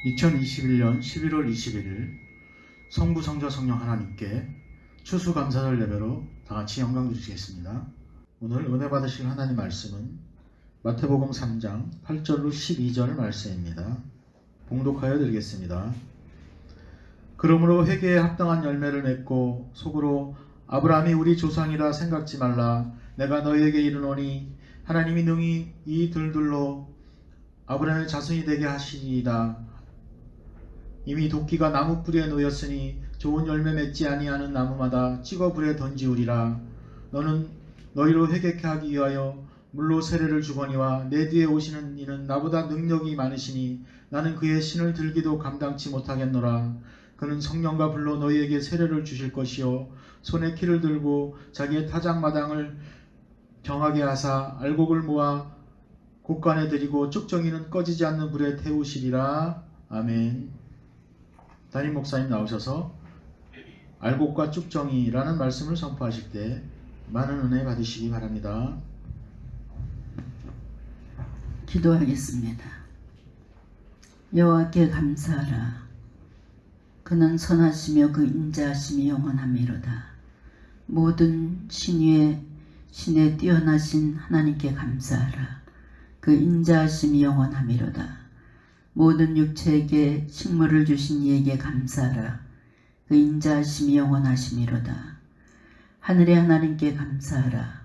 2021년 11월 21일 성부 성자 성령 하나님께 추수감사절 예배로 다같이 영광 드리시겠습니다. 오늘 은혜 받으실 하나님 말씀은 마태복음 3장 8절로 12절 말씀입니다. 봉독하여 드리겠습니다. 그러므로 회개에 합당한 열매를 맺고 속으로 아브라함이 우리 조상이라 생각지 말라. 내가 너희에게 이르노니 하나님이 능히 이 들들로 아브라함의 자손이 되게 하시리이다. 이미 도끼가 나무 뿌리에 놓였으니 좋은 열매 맺지 아니하는 나무마다 찍어 불에 던지우리라. 너는 너희로 회개케 하기 위하여 물로 세례를 주거니와 내 뒤에 오시는 이는 나보다 능력이 많으시니 나는 그의 신을 들기도 감당치 못하겠노라. 그는 성령과 불로 너희에게 세례를 주실 것이요 손에 키를 들고 자기의 타작마당을 정하게 하사 알곡을 모아 곳간에 들이고 쭉정이는 꺼지지 않는 불에 태우시리라. 아멘. 담임 목사님 나오셔서 알곡과 쭉정이라는 말씀을 선포하실 때 많은 은혜 받으시기 바랍니다. 기도하겠습니다. 여호와께 감사하라. 그는 선하시며 그 인자하심이 영원하미로다. 모든 신에 뛰어나신 하나님께 감사하라. 그 인자하심이 영원하미로다. 모든 육체에게 식물을 주신 이에게 감사하라. 그 인자하심이 영원하심이로다. 하늘의 하나님께 감사하라.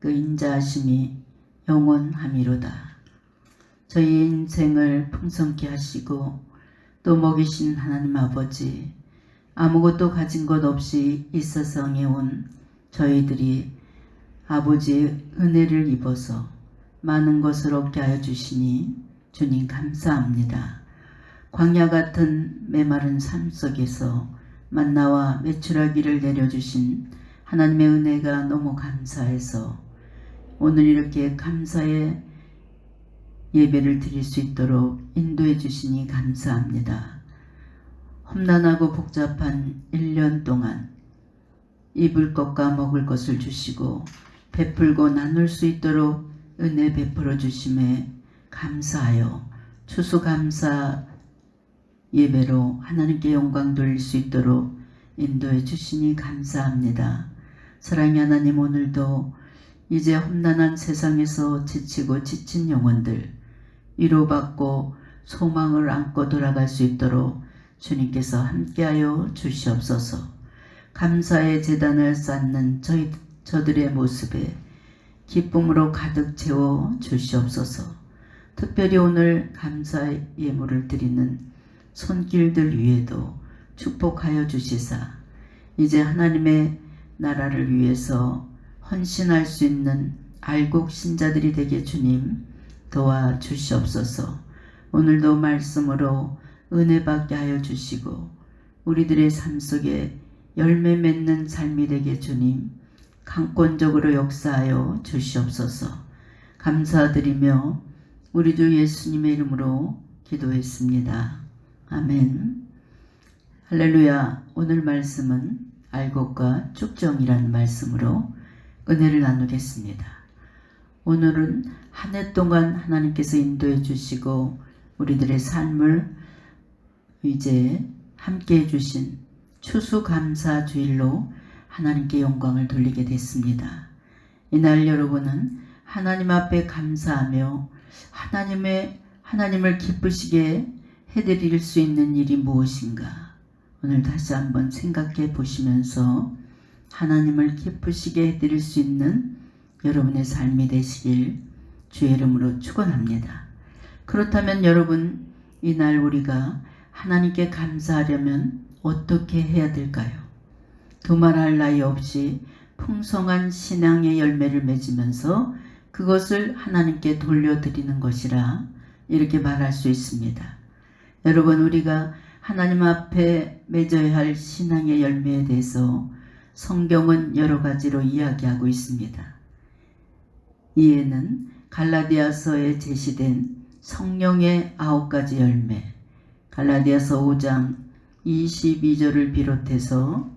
그 인자하심이 영원하미로다. 저희의 인생을 풍성케 하시고 또 먹이신 하나님 아버지, 아무것도 가진 것 없이 이 세상에 온 저희들이 아버지의 은혜를 입어서 많은 것을 얻게 하여 주시니 주님 감사합니다. 광야 같은 메마른 삶 속에서 만나와 메추라기를 내려주신 하나님의 은혜가 너무 감사해서 오늘 이렇게 감사의 예배를 드릴 수 있도록 인도해 주시니 감사합니다. 험난하고 복잡한 1년 동안 입을 것과 먹을 것을 주시고 베풀고 나눌 수 있도록 은혜 베풀어 주심에 감사하여 추수감사 예배로 하나님께 영광 돌릴 수 있도록 인도해 주시니 감사합니다. 사랑의 하나님, 오늘도 이제 험난한 세상에서 지치고 지친 영혼들 위로받고 소망을 안고 돌아갈 수 있도록 주님께서 함께하여 주시옵소서. 감사의 제단을 쌓는 저들의 모습에 기쁨으로 가득 채워 주시옵소서. 특별히 오늘 감사의 예물을 드리는 손길들 위에도 축복하여 주시사 이제 하나님의 나라를 위해서 헌신할 수 있는 알곡 신자들이 되게 주님 도와주시옵소서. 오늘도 말씀으로 은혜 받게 하여 주시고 우리들의 삶 속에 열매 맺는 삶이 되게 주님 강권적으로 역사하여 주시옵소서. 감사드리며 우리 주 예수님의 이름으로 기도했습니다. 아멘. 할렐루야. 오늘 말씀은 알곡과 쭉정이라는 말씀으로 은혜를 나누겠습니다. 오늘은 한 해 동안 하나님께서 인도해 주시고 우리들의 삶을 이제 함께 해주신 추수감사 주일로 하나님께 영광을 돌리게 됐습니다. 이날 여러분은 하나님 앞에 감사하며 하나님을 기쁘시게 해드릴 수 있는 일이 무엇인가 오늘 다시 한번 생각해 보시면서 하나님을 기쁘시게 해드릴 수 있는 여러분의 삶이 되시길 주의 이름으로 축원합니다. 그렇다면 여러분, 이날 우리가 하나님께 감사하려면 어떻게 해야 될까요? 두말할 나위 없이 풍성한 신앙의 열매를 맺으면서 그것을 하나님께 돌려드리는 것이라 이렇게 말할 수 있습니다. 여러분, 우리가 하나님 앞에 맺어야 할 신앙의 열매에 대해서 성경은 여러 가지로 이야기하고 있습니다. 이에는 갈라디아서에 제시된 성령의 9가지 열매, 갈라디아서 5장 22절을 비롯해서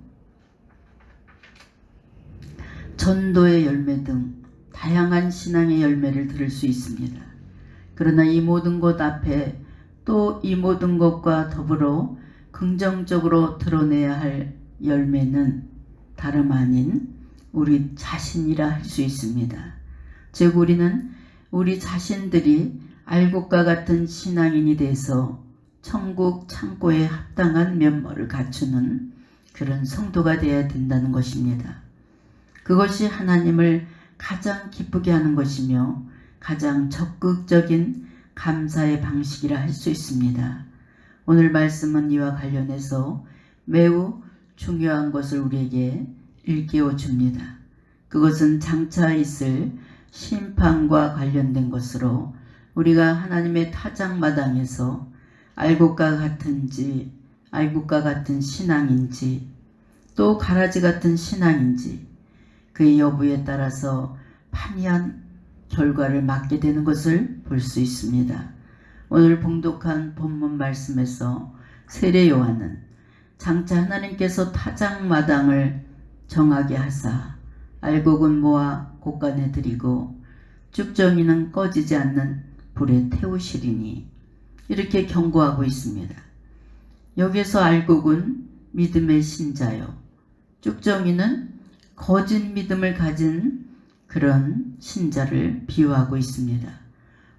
전도의 열매 등 다양한 신앙의 열매를 들을 수 있습니다. 그러나 이 모든 것 앞에 또 이 모든 것과 더불어 긍정적으로 드러내야 할 열매는 다름 아닌 우리 자신이라 할 수 있습니다. 즉 우리는 우리 자신들이 알곡과 같은 신앙인이 돼서 천국 창고에 합당한 면모를 갖추는 그런 성도가 되어야 된다는 것입니다. 그것이 하나님을 가장 기쁘게 하는 것이며 가장 적극적인 감사의 방식이라 할 수 있습니다. 오늘 말씀은 이와 관련해서 매우 중요한 것을 우리에게 일깨워 줍니다. 그것은 장차 있을 심판과 관련된 것으로 우리가 하나님의 타작마당에서 알곡과 같은 신앙인지 또 가라지 같은 신앙인지 그의 여부에 따라서 판이한 결과를 맞게 되는 것을 볼 수 있습니다. 오늘 봉독한 본문 말씀에서 세례 요한은 장차 하나님께서 타작마당을 정하게 하사 알곡은 모아 곳간에 들이고 쭉정이는 꺼지지 않는 불에 태우시리니 이렇게 경고하고 있습니다. 여기서 알곡은 믿음의 신자요, 쭉정이는 거짓 믿음을 가진 그런 신자를 비유하고 있습니다.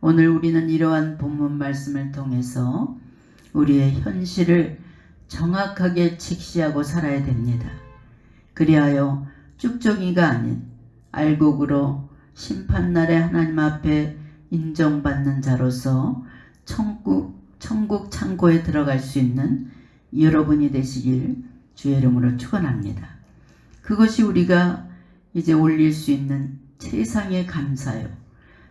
오늘 우리는 이러한 본문 말씀을 통해서 우리의 현실을 정확하게 직시하고 살아야 됩니다. 그리하여 쭉정이가 아닌 알곡으로 심판날에 하나님 앞에 인정받는 자로서 천국 창고에 들어갈 수 있는 여러분이 되시길 주의 이름으로 축원합니다. 그것이 우리가 이제 올릴 수 있는 최상의 감사요,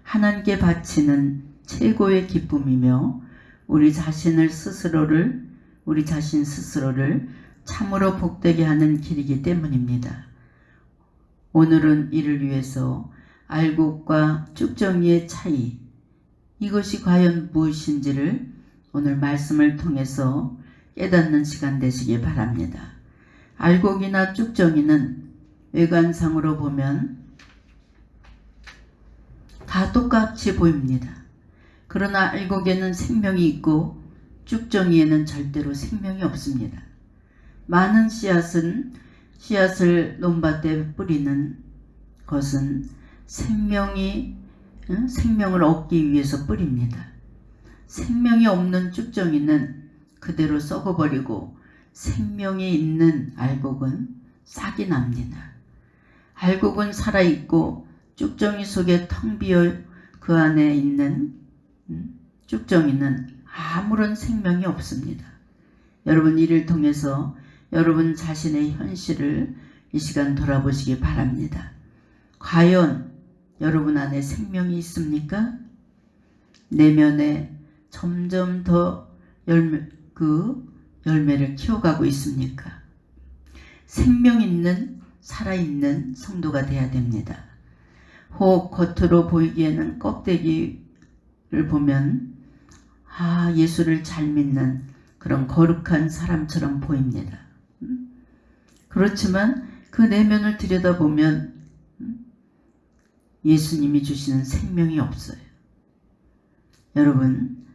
하나님께 바치는 최고의 기쁨이며 우리 자신 스스로를 참으로 복되게 하는 길이기 때문입니다. 오늘은 이를 위해서 알곡과 쭉정이의 차이, 이것이 과연 무엇인지를 오늘 말씀을 통해서 깨닫는 시간 되시기 바랍니다. 알곡이나 쭉정이는 외관상으로 보면 다 똑같이 보입니다. 그러나 알곡에는 생명이 있고 쭉정이에는 절대로 생명이 없습니다. 많은 씨앗을 논밭에 뿌리는 것은 생명을 얻기 위해서 뿌립니다. 생명이 없는 쭉정이는 그대로 썩어버리고 생명이 있는 알곡은 싹이 납니다. 알곡은 살아있고 쭉정이 속에 텅 비어 그 안에 있는 쭉정이는 아무런 생명이 없습니다. 여러분 이를 통해서 여러분 자신의 현실을 이 시간 돌아보시기 바랍니다. 과연 여러분 안에 생명이 있습니까? 내면에 점점 더 열매를 키워가고 있습니까? 생명 있는 살아있는 성도가 되어야 됩니다. 혹 겉으로 보이기에는 껍데기를 보면 예수를 잘 믿는 그런 거룩한 사람처럼 보입니다. 그렇지만 그 내면을 들여다보면 예수님이 주시는 생명이 없어요. 여러분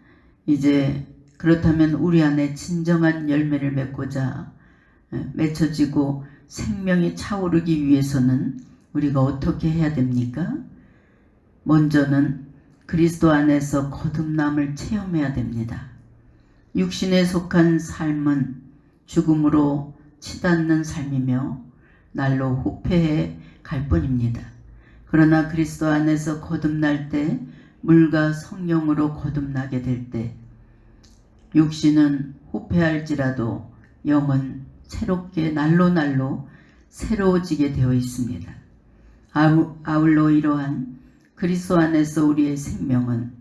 이제 그렇다면 우리 안에 진정한 열매를 맺고자 맺혀지고 생명이 차오르기 위해서는 우리가 어떻게 해야 됩니까? 먼저는 그리스도 안에서 거듭남을 체험해야 됩니다. 육신에 속한 삶은 죽음으로 치닫는 삶이며 날로 후패해 갈 뿐입니다. 그러나 그리스도 안에서 거듭날 때, 물과 성령으로 거듭나게 될 때 육신은 후패할지라도 영은 새롭게 날로 새로워지게 되어 있습니다. 아울러 이러한 그리스도 안에서 우리의 생명은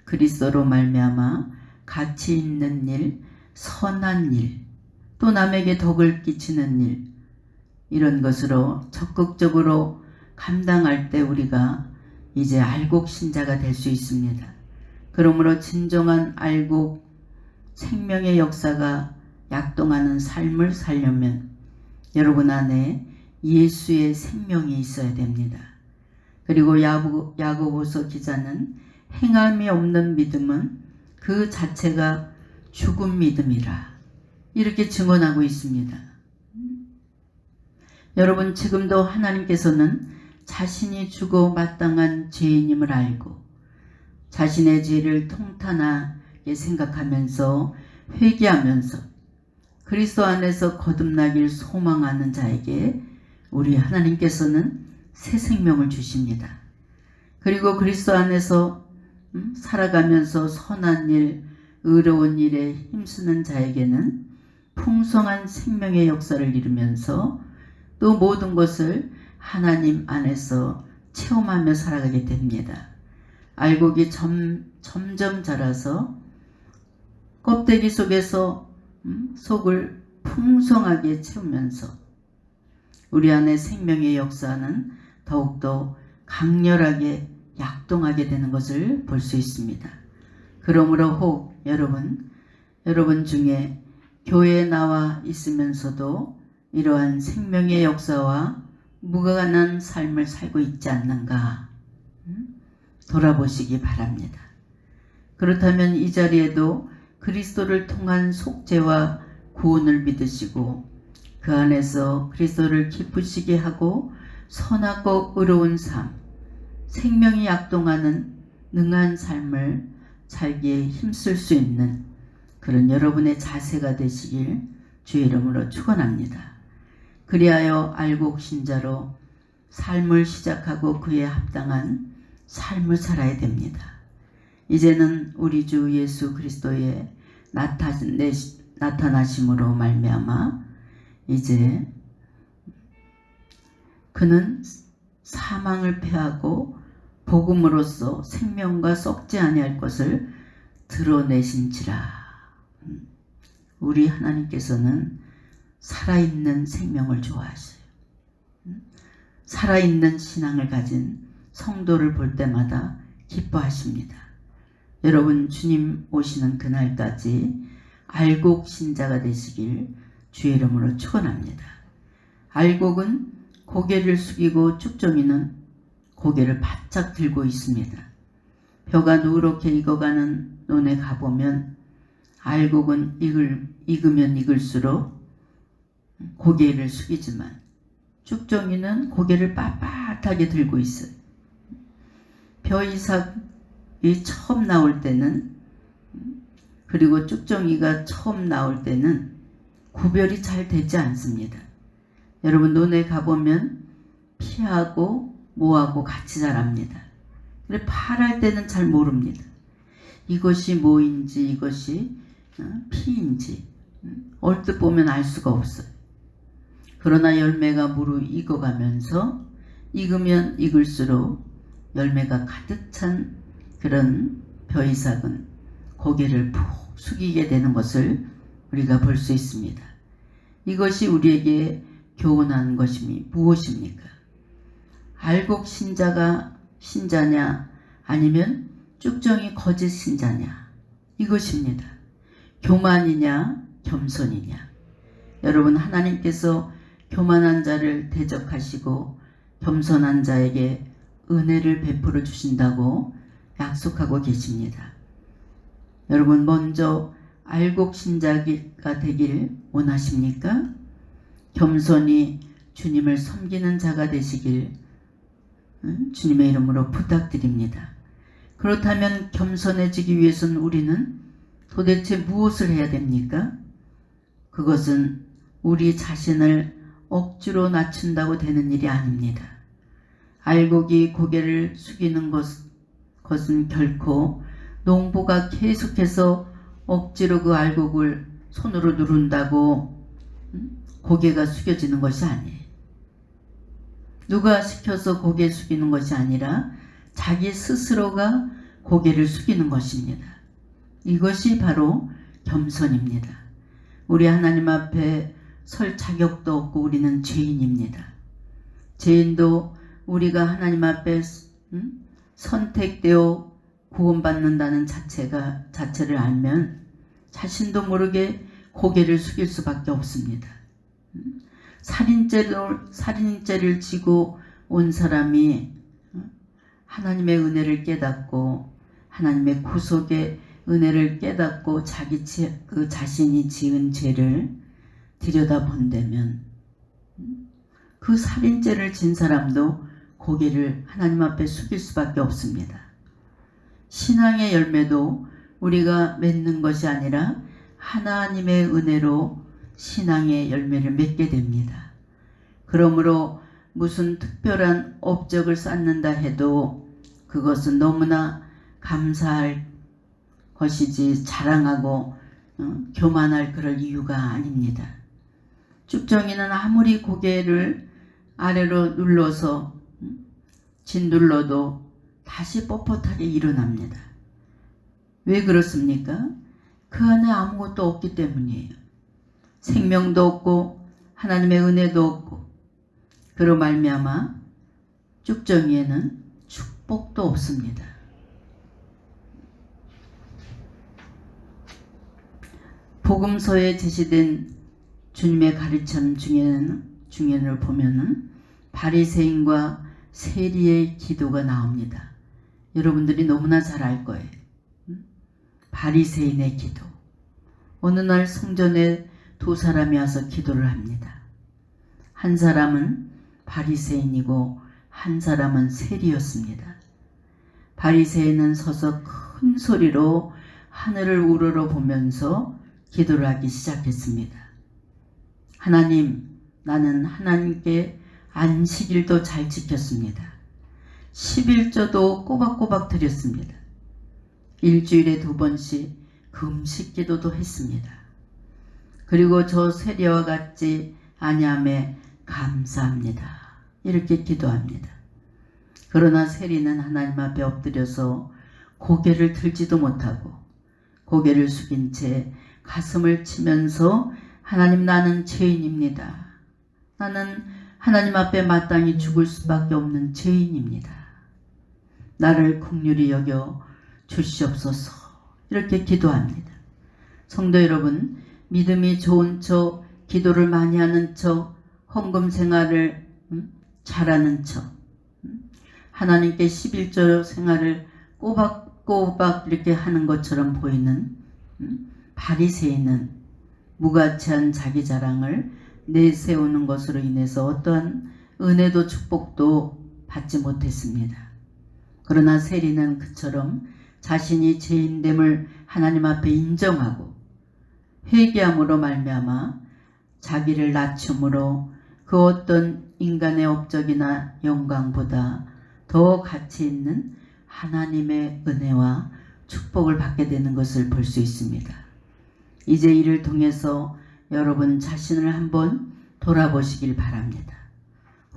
그리스도로 말미암아 가치 있는 일, 선한 일, 또 남에게 덕을 끼치는 일, 이런 것으로 적극적으로 감당할 때 우리가 이제 알곡 신자가 될 수 있습니다. 그러므로 진정한 알곡 생명의 역사가 약동하는 삶을 살려면 여러분 안에 예수의 생명이 있어야 됩니다. 그리고 야고보서 기자는 행함이 없는 믿음은 그 자체가 죽은 믿음이라 이렇게 증언하고 있습니다. 여러분, 지금도 하나님께서는 자신이 죽어 마땅한 죄인임을 알고 자신의 죄를 통탄하게 생각하면서 회개하면서 그리스도 안에서 거듭나길 소망하는 자에게 우리 하나님께서는 새 생명을 주십니다. 그리고 그리스도 안에서 살아가면서 선한 일, 의로운 일에 힘쓰는 자에게는 풍성한 생명의 역사를 이루면서 또 모든 것을 하나님 안에서 체험하며 살아가게 됩니다. 알곡이 점점 자라서 껍데기 속에서 속을 풍성하게 채우면서 우리 안에 생명의 역사는 더욱더 강렬하게 약동하게 되는 것을 볼 수 있습니다. 그러므로 혹 여러분 중에 교회에 나와 있으면서도 이러한 생명의 역사와 무관한 삶을 살고 있지 않는가 돌아보시기 바랍니다. 그렇다면 이 자리에도 그리스도를 통한 속죄와 구원을 믿으시고 그 안에서 그리스도를 기쁘시게 하고 선하고 의로운 삶, 생명이 약동하는 능한 삶을 살기에 힘쓸 수 있는 그런 여러분의 자세가 되시길 주의 이름으로 축원합니다. 그리하여 알곡 신자로 삶을 시작하고 그에 합당한 삶을 살아야 됩니다. 이제는 우리 주 예수 그리스도의 나타나심으로 말미암아 이제 그는 사망을 패하고 복음으로써 생명과 썩지 아니할 것을 드러내신지라. 우리 하나님께서는 살아있는 생명을 좋아하셔요. 살아있는 신앙을 가진 성도를 볼 때마다 기뻐하십니다. 여러분, 주님 오시는 그날까지 알곡 신자가 되시길 주의 이름으로 축원합니다. 알곡은 고개를 숙이고 쭉정이는 고개를 바짝 들고 있습니다. 벼가 누렇게 익어가는 논에 가보면 알곡은 익으면 익을수록 고개를 숙이지만 쭉정이는 고개를 빳빳하게 들고 있어요. 벼 이삭이 처음 나올 때는 그리고 쭉정이가 처음 나올 때는 구별이 잘 되지 않습니다. 여러분, 논에 가보면 피하고 모하고 같이 자랍니다. 그런데 파랄 때는 잘 모릅니다. 이것이 모인지 이것이 피인지 얼뜻 보면 알 수가 없어요. 그러나 열매가 무르익어가면서 익으면 익을수록 열매가 가득 찬 그런 벼이삭은 고개를 푹 숙이게 되는 것을 우리가 볼 수 있습니다. 이것이 우리에게 교훈하는 것이 무엇입니까? 알곡 신자가 신자냐 아니면 쭉정이 거짓 신자냐, 이것입니다. 교만이냐 겸손이냐. 여러분, 하나님께서 교만한 자를 대적하시고 겸손한 자에게 은혜를 베풀어 주신다고 약속하고 계십니다. 여러분, 먼저 알곡 신자가 되길 원하십니까? 겸손히 주님을 섬기는 자가 되시길 주님의 이름으로 부탁드립니다. 그렇다면 겸손해지기 위해서는 우리는 도대체 무엇을 해야 됩니까? 그것은 우리 자신을 억지로 낮춘다고 되는 일이 아닙니다. 알곡이 고개를 숙이는 것은 결코 농부가 계속해서 억지로 그 알곡을 손으로 누른다고 고개가 숙여지는 것이 아니에요. 누가 시켜서 고개 숙이는 것이 아니라 자기 스스로가 고개를 숙이는 것입니다. 이것이 바로 겸손입니다. 우리 하나님 앞에 설 자격도 없고 우리는 죄인입니다. 죄인도 우리가 하나님 앞에 선택되어 구원받는다는 자체를 알면 자신도 모르게 고개를 숙일 수밖에 없습니다. 살인죄를 지고 온 사람이 하나님의 은혜를 깨닫고 하나님의 구속의 은혜를 깨닫고 그 자신이 지은 죄를 들여다본다면 그 살인죄를 진 사람도 고개를 하나님 앞에 숙일 수밖에 없습니다. 신앙의 열매도 우리가 맺는 것이 아니라 하나님의 은혜로 신앙의 열매를 맺게 됩니다. 그러므로 무슨 특별한 업적을 쌓는다 해도 그것은 너무나 감사할 것이지 자랑하고 교만할 그럴 이유가 아닙니다. 쭉정이는 아무리 고개를 아래로 눌러서 짓눌러도 다시 뻣뻣하게 일어납니다. 왜 그렇습니까? 그 안에 아무것도 없기 때문이에요. 생명도 없고 하나님의 은혜도 없고 그로 말미암아 쭉정이에는 축복도 없습니다. 복음서에 제시된 주님의 가르침 중에를 보면은 바리새인과 세리의 기도가 나옵니다. 여러분들이 너무나 잘 알 거예요. 바리새인의 기도. 어느 날 성전에 두 사람이 와서 기도를 합니다. 한 사람은 바리새인이고 한 사람은 세리였습니다. 바리새인은 서서 큰 소리로 하늘을 우러러 보면서 기도를 하기 시작했습니다. 하나님, 나는 하나님께 안식일도 잘 지켰습니다. 11조도 꼬박꼬박 드렸습니다. 일주일에 2번씩 금식 기도도 했습니다. 그리고 저 세리와 같지 아니함에 감사합니다. 이렇게 기도합니다. 그러나 세리는 하나님 앞에 엎드려서 고개를 들지도 못하고 고개를 숙인 채 가슴을 치면서 하나님, 나는 죄인입니다. 나는 하나님 앞에 마땅히 죽을 수밖에 없는 죄인입니다. 나를 긍휼히 여겨 주시옵소서. 이렇게 기도합니다. 성도 여러분, 믿음이 좋은 척, 기도를 많이 하는 척, 헌금 생활을 잘하는 척, 하나님께 11조 생활을 꼬박꼬박 이렇게 하는 것처럼 보이는 바리새인은 무가치한 자기 자랑을 내세우는 것으로 인해서 어떠한 은혜도 축복도 받지 못했습니다. 그러나 세리는 그처럼 자신이 죄인됨을 하나님 앞에 인정하고 회개함으로 말미암아 자기를 낮춤으로 그 어떤 인간의 업적이나 영광보다 더 가치 있는 하나님의 은혜와 축복을 받게 되는 것을 볼 수 있습니다. 이제 이를 통해서 여러분 자신을 한번 돌아보시길 바랍니다.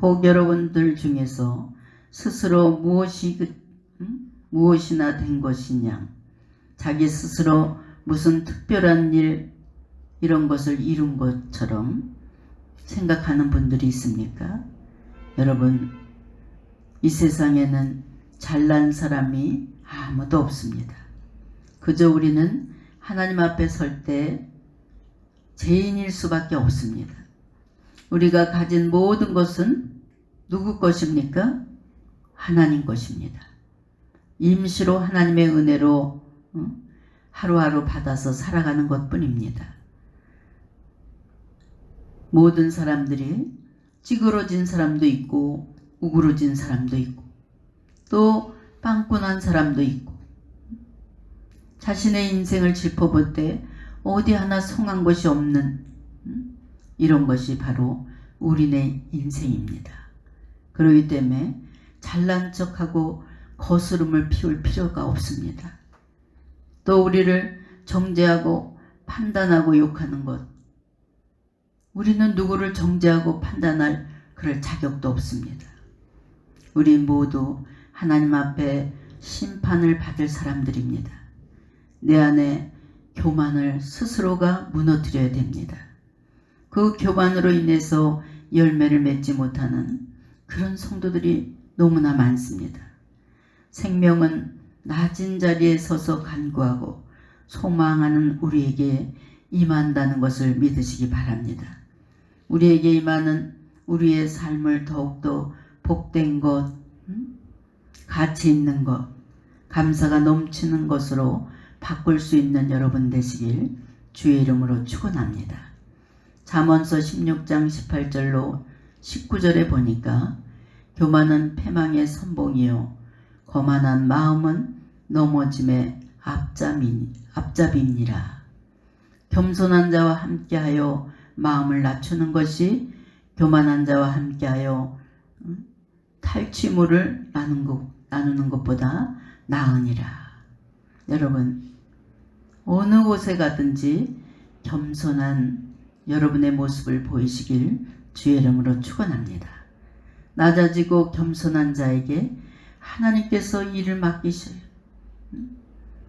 혹 여러분들 중에서 스스로 무엇이나 된 것이냐, 자기 스스로 무슨 특별한 일 이런 것을 이룬 것처럼 생각하는 분들이 있습니까? 여러분, 이 세상에는 잘난 사람이 아무도 없습니다. 그저 우리는 하나님 앞에 설 때 죄인일 수밖에 없습니다. 우리가 가진 모든 것은 누구 것입니까? 하나님 것입니다. 임시로 하나님의 은혜로 하루하루 받아서 살아가는 것뿐입니다. 모든 사람들이 찌그러진 사람도 있고 우그러진 사람도 있고 또 빵꾸난 사람도 있고 자신의 인생을 짚어볼 때 어디 하나 성한 것이 없는 이런 것이 바로 우리네 인생입니다. 그렇기 때문에 잘난 척하고 거스름을 피울 필요가 없습니다. 또 우리를 정죄하고 판단하고 욕하는 것, 우리는 누구를 정죄하고 판단할 그럴 자격도 없습니다. 우리 모두 하나님 앞에 심판을 받을 사람들입니다. 내 안에 교만을 스스로가 무너뜨려야 됩니다. 그 교만으로 인해서 열매를 맺지 못하는 그런 성도들이 너무나 많습니다. 생명은 낮은 자리에 서서 간구하고 소망하는 우리에게 임한다는 것을 믿으시기 바랍니다. 우리에게 임하는 우리의 삶을 더욱더 복된 것, 가치 있는 것, 감사가 넘치는 것으로 바꿀 수 있는 여러분 되시길 주의 이름으로 축원합니다. 잠언서 16장 18절로 19절에 보니까 교만은 패망의 선봉이요 거만한 마음은 넘어짐의 앞잡이니라. 겸손한 자와 함께하여 마음을 낮추는 것이 교만한 자와 함께하여 탈취물을 나누는 것보다 나으니라. 여러분, 어느 곳에 가든지 겸손한 여러분의 모습을 보이시길 주의 이름으로 축원합니다. 낮아지고 겸손한 자에게 하나님께서 일을 맡기셔요.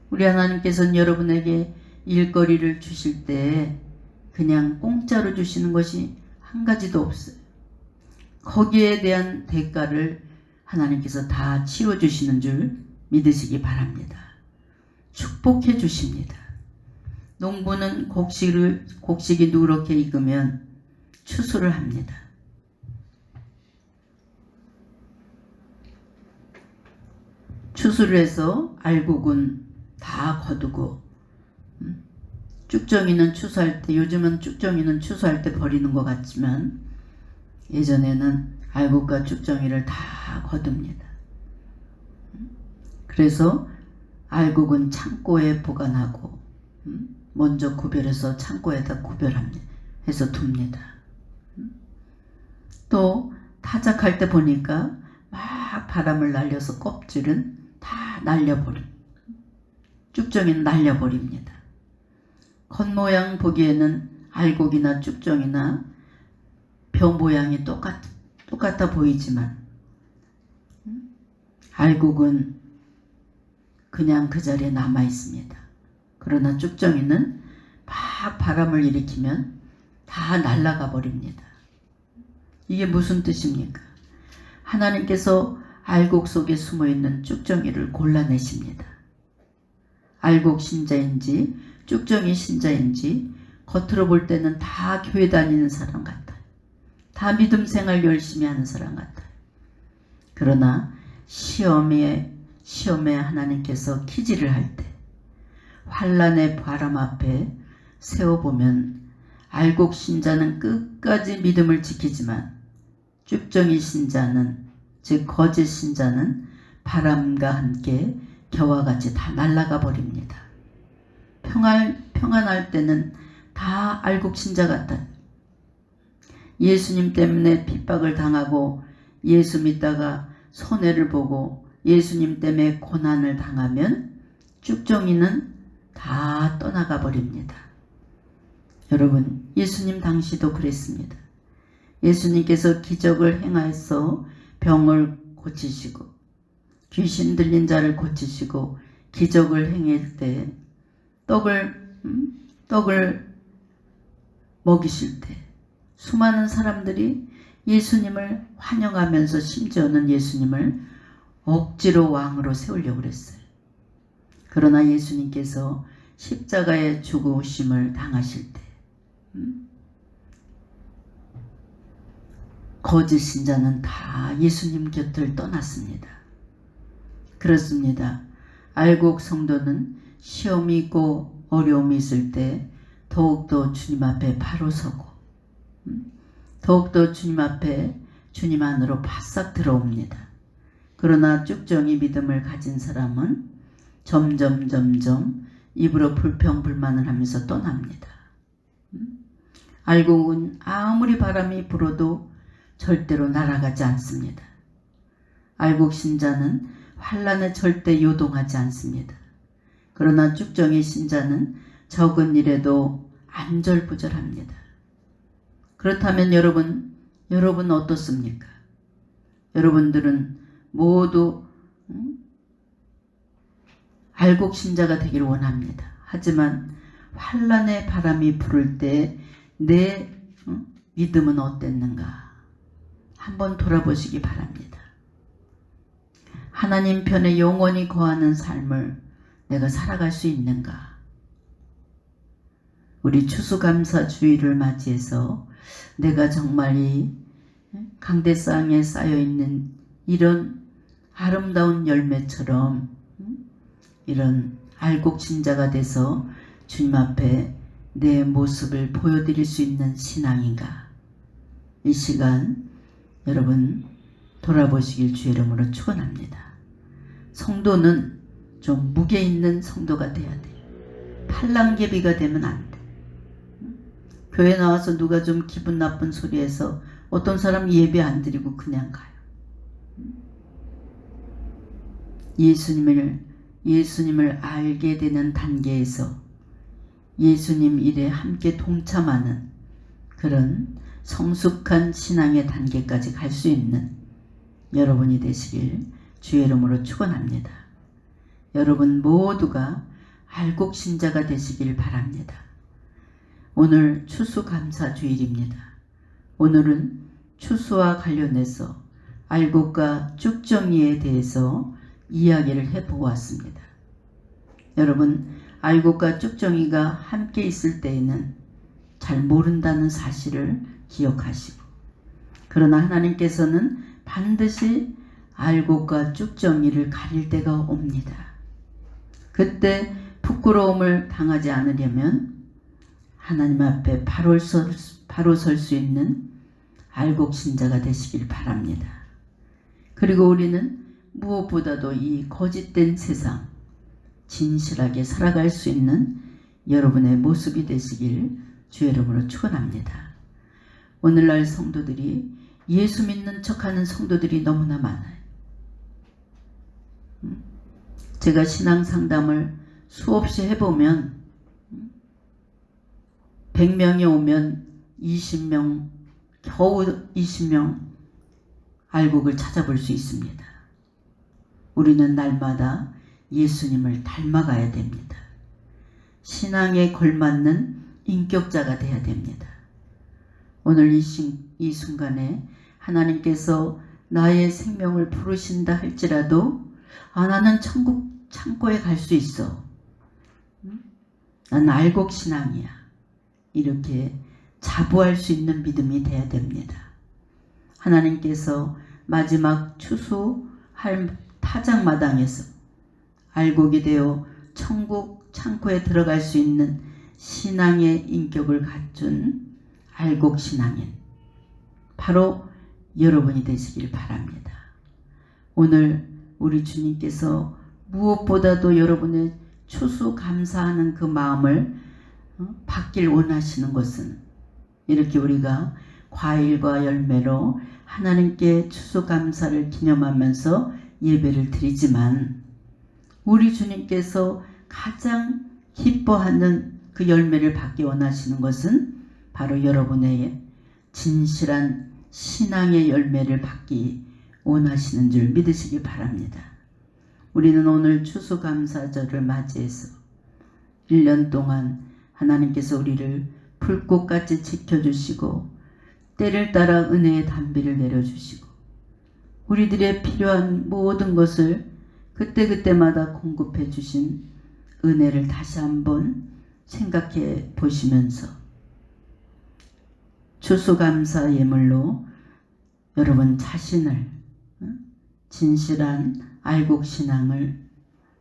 우리 하나님께서는 여러분에게 일거리를 주실 때 그냥 공짜로 주시는 것이 한 가지도 없어요. 거기에 대한 대가를 하나님께서 다 치워주시는 줄 믿으시기 바랍니다. 축복해 주십니다. 농부는 곡식이 누렇게 익으면 추수를 합니다. 추수를 해서 알곡은 다 거두고 쭉정이는 추수할 때, 요즘은 쭉정이는 추수할 때 버리는 것 같지만 예전에는 알곡과 쭉정이를 다 거둡니다. 그래서 알곡은 창고에 보관하고 먼저 구별해서 창고에다 구별합니다. 해서 둡니다. 또 타작할 때 보니까 막 바람을 날려서 껍질은 다 쭉정이는 날려버립니다. 겉모양 보기에는 알곡이나 쭉정이나 벼 모양이 똑같아 보이지만 알곡은 그냥 그 자리에 남아 있습니다. 그러나 쭉정이는 막 바람을 일으키면 다 날아가 버립니다. 이게 무슨 뜻입니까? 하나님께서 알곡 속에 숨어있는 쭉정이를 골라내십니다. 알곡 신자인지 쭉정이 신자인지 겉으로 볼 때는 다 교회 다니는 사람 같아요. 다 믿음 생활 열심히 하는 사람 같아요. 그러나 시험에 하나님께서 키질을 할 때 환난의 바람 앞에 세워보면 알곡 신자는 끝까지 믿음을 지키지만 쭉정이 신자는, 즉 거짓 신자는 바람과 함께 겨와 같이 다 날아가 버립니다. 평안할 때는 다 알곡 신자 같아요. 예수님 때문에 핍박을 당하고 예수 믿다가 손해를 보고 예수님 때문에 고난을 당하면 쭉정이는 다 떠나가 버립니다. 여러분, 예수님 당시도 그랬습니다. 예수님께서 기적을 행하여서 병을 고치시고 귀신 들린 자를 고치시고 기적을 행할 때 떡을 먹이실 때 수많은 사람들이 예수님을 환영하면서 심지어는 예수님을 억지로 왕으로 세우려고 그랬어요. 그러나 예수님께서 십자가의 죽으심을 당하실 때 거짓 신자는 다 예수님 곁을 떠났습니다. 그렇습니다. 알곡 성도는 시험이 있고 어려움이 있을 때 더욱더 주님 앞에 바로 서고 더욱더 주님 앞에 주님 안으로 바싹 들어옵니다. 그러나 쭉정이 믿음을 가진 사람은 점점 입으로 불평불만을 하면서 떠납니다. 알곡은 아무리 바람이 불어도 절대로 날아가지 않습니다. 알곡 신자는 환난에 절대 요동하지 않습니다. 그러나 쭉정이 신자는 적은 일에도 안절부절합니다. 그렇다면 여러분 어떻습니까? 여러분들은 모두 알곡 신자가 되기를 원합니다. 하지만 환난의 바람이 불을 때 내 믿음은 어땠는가? 한번 돌아보시기 바랍니다. 하나님 편에 영원히 거하는 삶을 내가 살아갈 수 있는가? 우리 추수감사주의를 맞이해서 내가 정말 이 강대상에 쌓여있는 이런 아름다운 열매처럼 이런 알곡신자가 돼서 주님 앞에 내 모습을 보여드릴 수 있는 신앙인가? 이 시간 여러분 돌아보시길 주의 이름으로 축원합니다. 성도는 좀 무게 있는 성도가 돼야 돼. 팔랑개비가 되면 안 돼. 교회 나와서 누가 좀 기분 나쁜 소리해서 어떤 사람 예배 안 드리고 그냥 가요. 예수님을 알게 되는 단계에서 예수님 일에 함께 동참하는 그런 성숙한 신앙의 단계까지 갈 수 있는 여러분이 되시길 주의 이름으로 축원합니다. 여러분 모두가 알곡신자가 되시길 바랍니다. 오늘 추수감사주일입니다. 오늘은 추수와 관련해서 알곡과 쭉정이에 대해서 이야기를 해보았습니다. 여러분, 알곡과 쭉정이가 함께 있을 때에는 잘 모른다는 사실을 기억하시고, 그러나 하나님께서는 반드시 알곡과 쭉정이를 가릴 때가 옵니다. 그때 부끄러움을 당하지 않으려면 하나님 앞에 바로 설 수 있는 알곡신자가 되시길 바랍니다. 그리고 우리는 무엇보다도 이 거짓된 세상 진실하게 살아갈 수 있는 여러분의 모습이 되시길 주의 이름으로 축원합니다. 오늘날 성도들이 예수 믿는 척하는 성도들이 너무나 많아요. 제가 신앙 상담을 수없이 해보면 100명이 오면 20명, 겨우 20명 알곡을 찾아볼 수 있습니다. 우리는 날마다 예수님을 닮아가야 됩니다. 신앙에 걸맞는 인격자가 되어야 됩니다. 오늘 이 순간에 하나님께서 나의 생명을 부르신다 할지라도 나는 천국 창고에 갈 수 있어. 난 알곡신앙이야. 이렇게 자부할 수 있는 믿음이 되어야 됩니다. 하나님께서 마지막 추수할 타작마당에서 알곡이 되어 천국 창고에 들어갈 수 있는 신앙의 인격을 갖춘 알곡신앙인 바로 여러분이 되시길 바랍니다. 오늘 우리 주님께서 무엇보다도 여러분의 추수감사하는 그 마음을 받길 원하시는 것은 이렇게 우리가 과일과 열매로 하나님께 추수감사를 기념하면서 예배를 드리지만 우리 주님께서 가장 기뻐하는 그 열매를 받기 원하시는 것은 바로 여러분의 진실한 신앙의 열매를 받기 원하시는 줄 믿으시기 바랍니다. 우리는 오늘 추수감사절을 맞이해서 1년 동안 하나님께서 우리를 불꽃같이 지켜주시고 때를 따라 은혜의 단비를 내려주시고 우리들의 필요한 모든 것을 그때그때마다 공급해 주신 은혜를 다시 한번 생각해 보시면서 추수감사 예물로 여러분 자신을 진실한 알곡신앙을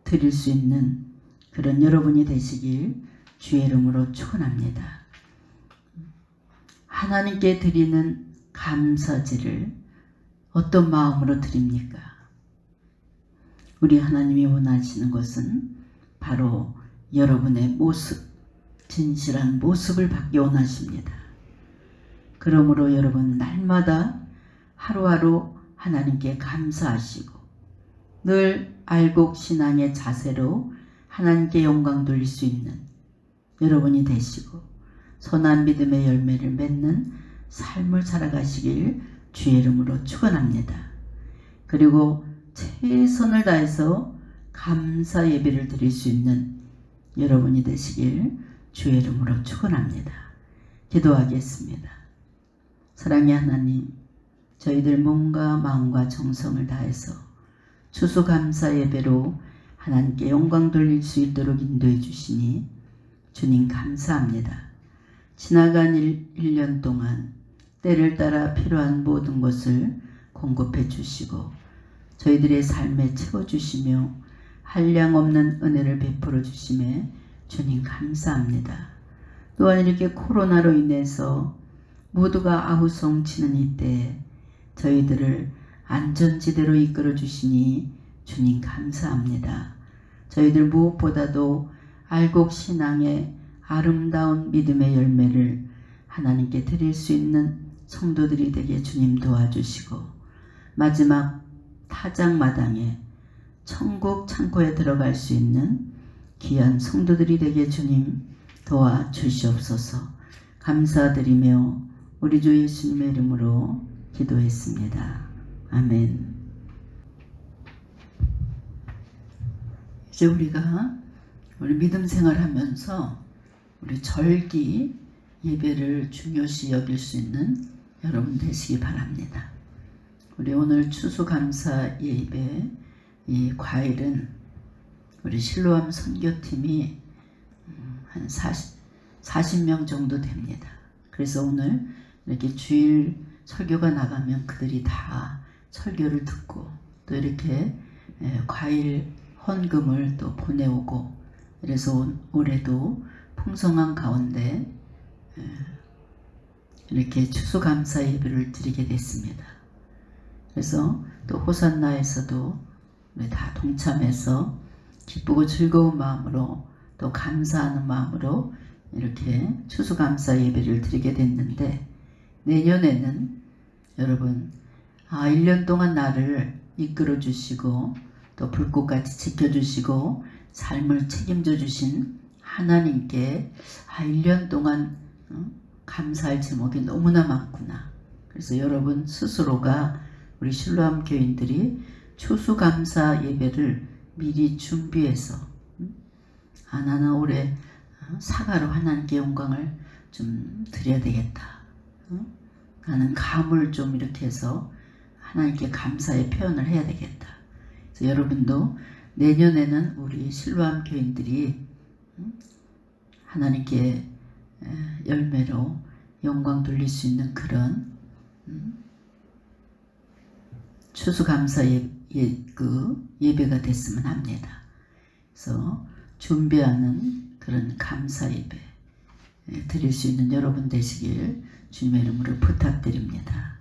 드릴 수 있는 그런 여러분이 되시길 주의 이름으로 축원합니다. 하나님께 드리는 감사제를 어떤 마음으로 드립니까? 우리 하나님이 원하시는 것은 바로 여러분의 모습, 진실한 모습을 받기 원하십니다. 그러므로 여러분 날마다 하루하루 하나님께 감사하시고 늘 알곡신앙의 자세로 하나님께 영광 돌릴 수 있는 여러분이 되시고 선한 믿음의 열매를 맺는 삶을 살아가시길 주의 이름으로 축원합니다. 그리고 최선을 다해서 감사 예배를 드릴 수 있는 여러분이 되시길 주의 이름으로 축원합니다. 기도하겠습니다. 사랑의 하나님, 저희들 몸과 마음과 정성을 다해서 추수감사 예배로 하나님께 영광 돌릴 수 있도록 인도해 주시니 주님 감사합니다. 지나간 1년 동안 때를 따라 필요한 모든 것을 공급해 주시고 저희들의 삶에 채워주시며 한량없는 은혜를 베풀어 주심에 주님 감사합니다. 또한 이렇게 코로나로 인해서 모두가 아우성치는 이때 저희들을 안전지대로 이끌어 주시니 주님 감사합니다. 저희들 무엇보다도 알곡신앙의 아름다운 믿음의 열매를 하나님께 드릴 수 있는 성도들이 되게 주님 도와주시고 마지막 타작마당에 천국 창고에 들어갈 수 있는 귀한 성도들이 되게 주님 도와주시옵소서. 감사드리며 우리 주 예수님의 이름으로 기도했습니다. 아멘. 이제 우리가 우리 믿음 생활하면서 우리 절기 예배를 중요시 여길 수 있는 여러분 되시기 바랍니다. 우리 오늘 추수감사 예배 이 과일은 우리 실로암 선교팀이 한 40명 정도 됩니다. 그래서 오늘 이렇게 주일 설교가 나가면 그들이 다 설교를 듣고 또 이렇게 과일 헌금을 또 보내오고 그래서 올해도 풍성한 가운데 이렇게 추수감사 예배를 드리게 됐습니다. 그래서 또 호산나에서도 우리 다 동참해서 기쁘고 즐거운 마음으로 또 감사하는 마음으로 이렇게 추수감사 예배를 드리게 됐는데 내년에는 여러분 1년 동안 나를 이끌어 주시고 또 불꽃같이 지켜주시고 삶을 책임져 주신 하나님께 1년 동안 감사할 제목이 너무나 많구나. 그래서 여러분 스스로가 우리 실로암 교인들이 추수감사 예배를 미리 준비해서 나는 올해 사과로 하나님께 영광을 좀 드려야 되겠다. 나는 감을 좀 이렇게 해서 하나님께 감사의 표현을 해야 되겠다. 그래서 여러분도 내년에는 우리 실로암 교인들이 하나님께 열매로 영광 돌릴 수 있는 그런 추수감사 예배가 됐으면 합니다. 그래서 준비하는 그런 감사 예배 드릴 수 있는 여러분 되시길 주님의 이름으로 부탁드립니다.